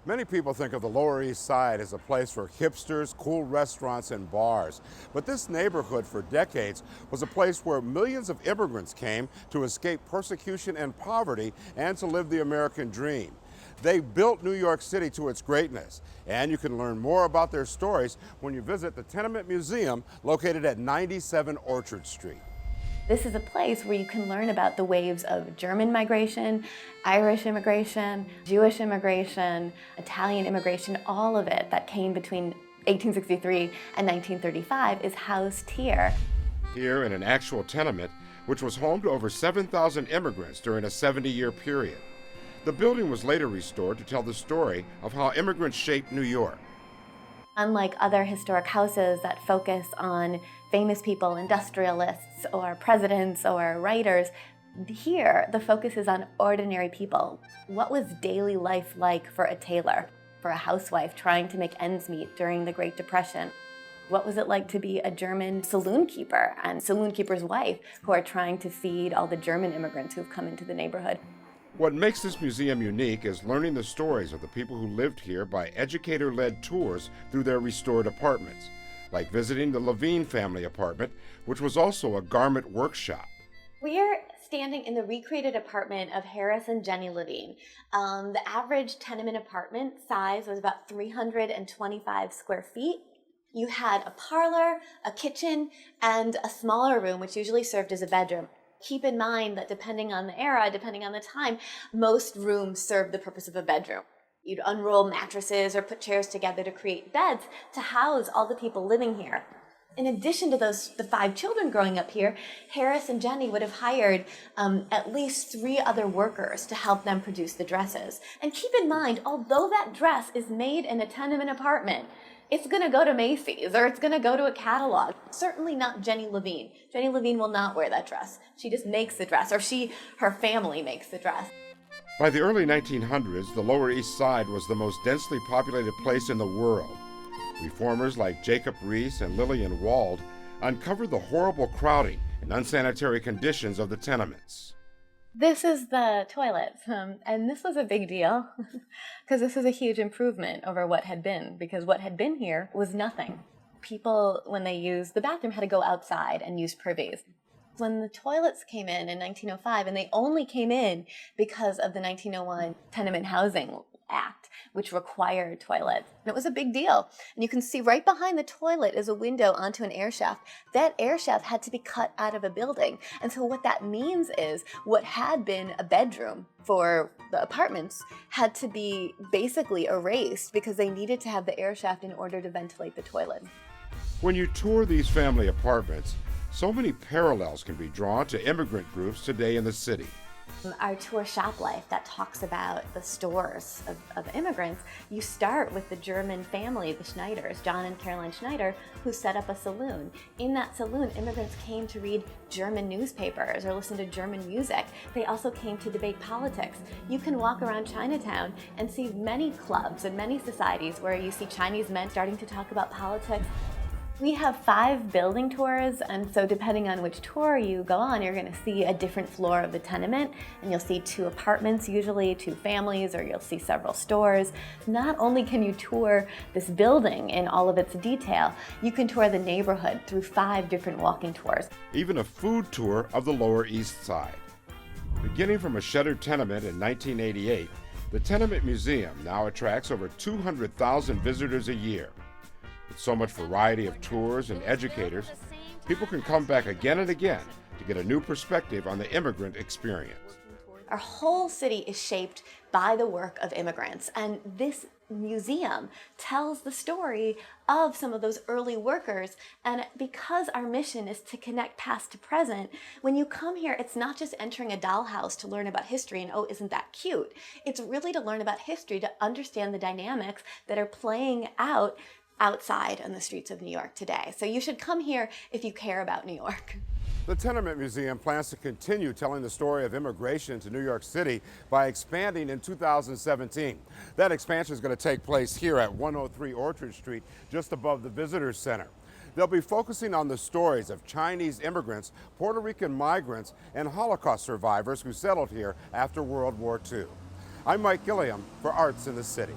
Many people think of the Lower East Side as a place for hipsters, cool restaurants, and bars. But this neighborhood for decades was a place where millions of immigrants came to escape persecution and poverty and to live the American dream. They built New York City to its greatness, and you can learn more about their stories when you visit the Tenement Museum located at 97 Orchard Street. This is a place where you can learn about the waves of German migration, Irish immigration, Jewish immigration, Italian immigration, all of it that came between 1863 and 1935 is housed here. Here in an actual tenement, which was home to over 7,000 immigrants during a 70-year period. The building was later restored to tell the story of how immigrants shaped New York. Unlike other historic houses that focus on famous people, industrialists, or presidents, or writers, here the focus is on ordinary people. What was daily life like for a tailor, for a housewife trying to make ends meet during the Great Depression? What was it like to be a German saloon keeper and saloon keeper's wife who are trying to feed all the German immigrants who've come into the neighborhood? What makes this museum unique is learning the stories of the people who lived here by educator-led tours through their restored apartments, like visiting the Levine family apartment, which was also a garment workshop. We're standing in the recreated apartment of Harris and Jenny Levine. The average tenement apartment size was about 325 square feet. You had a parlor, a kitchen, and a smaller room, which usually served as a bedroom. Keep in mind that depending on the era, depending on the time, most rooms served the purpose of a bedroom. You'd unroll mattresses or put chairs together to create beds to house all the people living here. In addition to the 5 children growing up here, Harris and Jenny would have hired at least 3 other workers to help them produce the dresses. And keep in mind, although that dress is made in a tenement apartment, it's going to go to Macy's or it's going to go to a catalog. Certainly not Jenny Levine. Jenny Levine will not wear that dress. She just makes the dress, or her family makes the dress. By the early 1900s, the Lower East Side was the most densely populated place in the world. Reformers like Jacob Riis and Lillian Wald uncovered the horrible crowding and unsanitary conditions of the tenements. This is the toilet, and this was a big deal because this is a huge improvement over what had been, because what had been here was nothing. People, when they used the bathroom, had to go outside and use privies. When the toilets came in 1905, and they only came in because of the 1901 Tenement Housing Act, which required toilets. And it was a big deal. And you can see right behind the toilet is a window onto an air shaft. That air shaft had to be cut out of a building. And so what that means is what had been a bedroom for the apartments had to be basically erased because they needed to have the air shaft in order to ventilate the toilet. When you tour these family apartments, so many parallels can be drawn to immigrant groups today in the city. Our tour Shop Life that talks about the stores of immigrants, you start with the German family, the Schneiders, John and Caroline Schneider, who set up a saloon. In that saloon, immigrants came to read German newspapers or listen to German music. They also came to debate politics. You can walk around Chinatown and see many clubs and many societies where you see Chinese men starting to talk about politics. We have 5 building tours, and so depending on which tour you go on, you're going to see a different floor of the tenement, and you'll see 2 apartments, usually 2 families, or you'll see several stores. Not only can you tour this building in all of its detail, you can tour the neighborhood through 5 different walking tours. Even a food tour of the Lower East Side. Beginning from a shuttered tenement in 1988, the Tenement Museum now attracts over 200,000 visitors a year. With so much variety of tours and educators, people can come back again and again to get a new perspective on the immigrant experience. Our whole city is shaped by the work of immigrants, and this museum tells the story of some of those early workers. And because our mission is to connect past to present, when you come here, it's not just entering a dollhouse to learn about history and, oh, isn't that cute? It's really to learn about history, to understand the dynamics that are playing out outside on the streets of New York today. So you should come here if you care about New York. The Tenement Museum plans to continue telling the story of immigration to New York City by expanding in 2017. That expansion is going to take place here at 103 Orchard Street, just above the Visitors Center. They'll be focusing on the stories of Chinese immigrants, Puerto Rican migrants, and Holocaust survivors who settled here after World War II. I'm Mike Gilliam for Arts in the City.